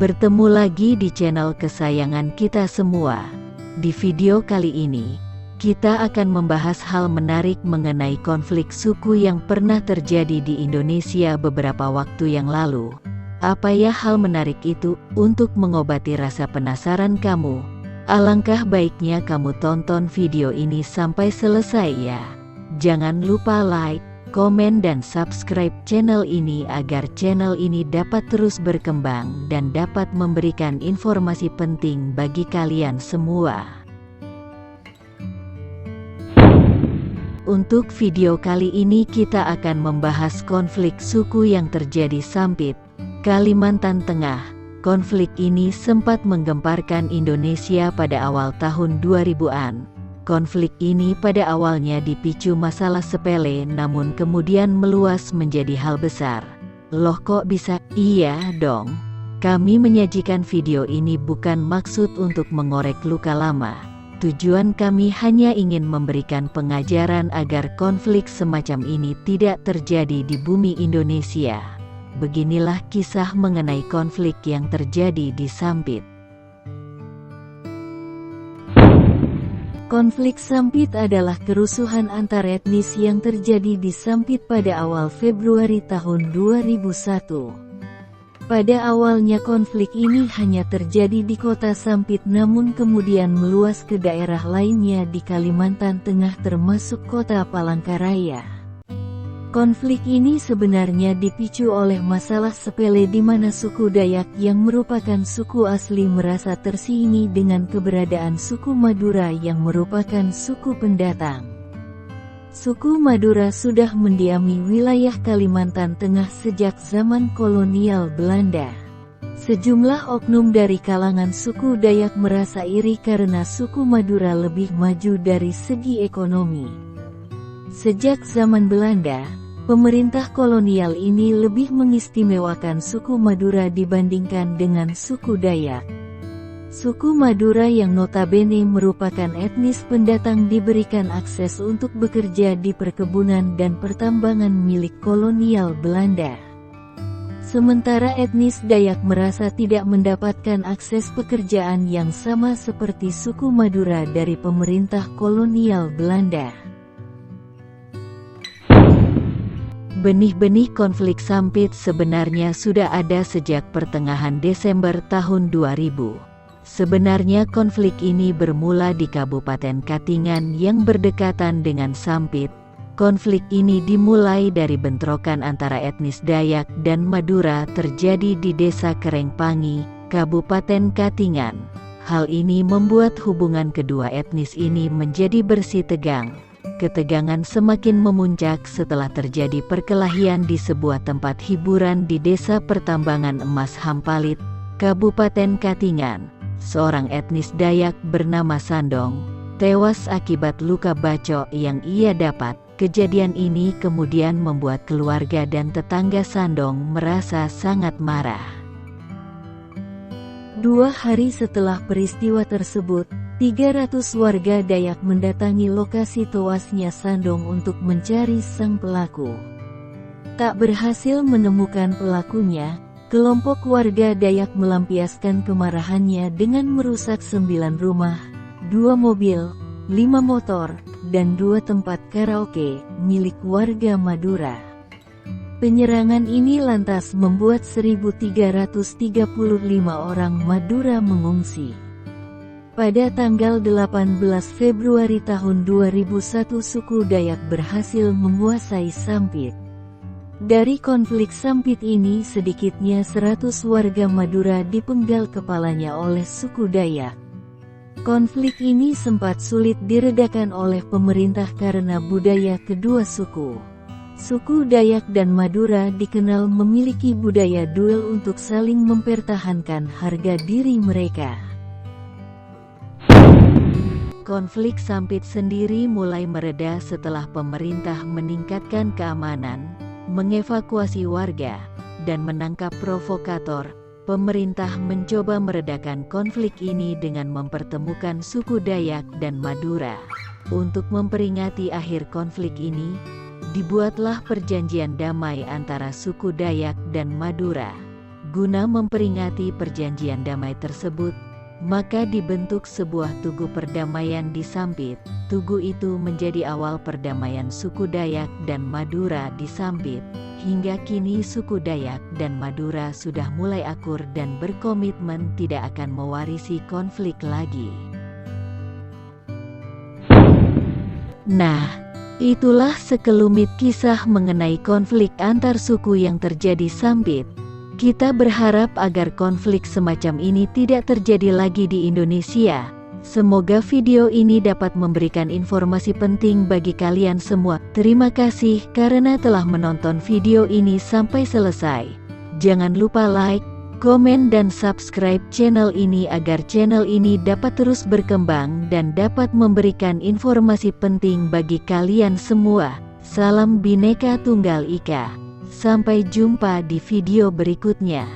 Bertemu lagi di channel kesayangan kita semua. Di video kali ini, kita akan membahas hal menarik mengenai konflik suku yang pernah terjadi di Indonesia beberapa waktu yang lalu. Apa ya hal menarik itu? Untuk mengobati rasa penasaran kamu, alangkah baiknya kamu tonton video ini sampai selesai ya. Jangan lupa like, komen dan subscribe channel ini agar channel ini dapat terus berkembang dan dapat memberikan informasi penting bagi kalian semua. Untuk video kali ini kita akan membahas konflik suku yang terjadi Sampit, Kalimantan Tengah. Konflik ini sempat menggemparkan Indonesia pada awal tahun 2000-an. Konflik ini pada awalnya dipicu masalah sepele namun kemudian meluas menjadi hal besar. Loh kok bisa? Iya dong. Kami menyajikan video ini bukan maksud untuk mengorek luka lama. Tujuan kami hanya ingin memberikan pengajaran agar konflik semacam ini tidak terjadi di bumi Indonesia. Beginilah kisah mengenai konflik yang terjadi di Sampit. Konflik Sampit adalah kerusuhan antar etnis yang terjadi di Sampit pada awal Februari tahun 2001. Pada awalnya konflik ini hanya terjadi di kota Sampit namun kemudian meluas ke daerah lainnya di Kalimantan Tengah termasuk kota Palangkaraya. Konflik ini sebenarnya dipicu oleh masalah sepele di mana suku Dayak yang merupakan suku asli merasa tersinggung dengan keberadaan suku Madura yang merupakan suku pendatang. Suku Madura sudah mendiami wilayah Kalimantan Tengah sejak zaman kolonial Belanda. Sejumlah oknum dari kalangan suku Dayak merasa iri karena suku Madura lebih maju dari segi ekonomi. Sejak zaman Belanda, pemerintah kolonial ini lebih mengistimewakan suku Madura dibandingkan dengan suku Dayak. Suku Madura yang notabene merupakan etnis pendatang diberikan akses untuk bekerja di perkebunan dan pertambangan milik kolonial Belanda. Sementara etnis Dayak merasa tidak mendapatkan akses pekerjaan yang sama seperti suku Madura dari pemerintah kolonial Belanda. Benih-benih konflik Sampit sebenarnya sudah ada sejak pertengahan Desember tahun 2000. Sebenarnya konflik ini bermula di Kabupaten Katingan yang berdekatan dengan Sampit. Konflik ini dimulai dari bentrokan antara etnis Dayak dan Madura terjadi di Desa Kerengpangi, Kabupaten Katingan. Hal ini membuat hubungan kedua etnis ini menjadi bersitegang. Ketegangan semakin memuncak setelah terjadi perkelahian di sebuah tempat hiburan di Desa Pertambangan Emas Hampalit, Kabupaten Katingan. Seorang etnis Dayak bernama Sandong tewas akibat luka bacok yang ia dapat. Kejadian ini kemudian membuat keluarga dan tetangga Sandong merasa sangat marah. 2 hari setelah peristiwa tersebut, 300 warga Dayak mendatangi lokasi tewasnya Sandong untuk mencari sang pelaku. Tak berhasil menemukan pelakunya, kelompok warga Dayak melampiaskan kemarahannya dengan merusak 9 rumah, 2 mobil, 5 motor, dan 2 tempat karaoke milik warga Madura. Penyerangan ini lantas membuat 1.335 orang Madura mengungsi. Pada tanggal 18 Februari tahun 2001 suku Dayak berhasil menguasai Sampit. Dari konflik Sampit ini sedikitnya 100 warga Madura dipenggal kepalanya oleh suku Dayak. Konflik ini sempat sulit diredakan oleh pemerintah karena budaya kedua suku. Suku Dayak dan Madura dikenal memiliki budaya duel untuk saling mempertahankan harga diri mereka. Konflik Sampit sendiri mulai mereda setelah pemerintah meningkatkan keamanan, mengevakuasi warga, dan menangkap provokator. Pemerintah mencoba meredakan konflik ini dengan mempertemukan suku Dayak dan Madura. Untuk memperingati akhir konflik ini, dibuatlah perjanjian damai antara suku Dayak dan Madura. Guna memperingati perjanjian damai tersebut, maka dibentuk sebuah tugu perdamaian di Sampit. Tugu itu menjadi awal perdamaian suku Dayak dan Madura di Sampit. Hingga kini suku Dayak dan Madura sudah mulai akur dan berkomitmen tidak akan mewarisi konflik lagi. Nah, itulah sekelumit kisah mengenai konflik antar suku yang terjadi Sampit. Kita berharap agar konflik semacam ini tidak terjadi lagi di Indonesia. Semoga video ini dapat memberikan informasi penting bagi kalian semua. Terima kasih karena telah menonton video ini sampai selesai. Jangan lupa like, komen dan subscribe channel ini agar channel ini dapat terus berkembang dan dapat memberikan informasi penting bagi kalian semua. Salam Bhinneka Tunggal Ika. Sampai jumpa di video berikutnya.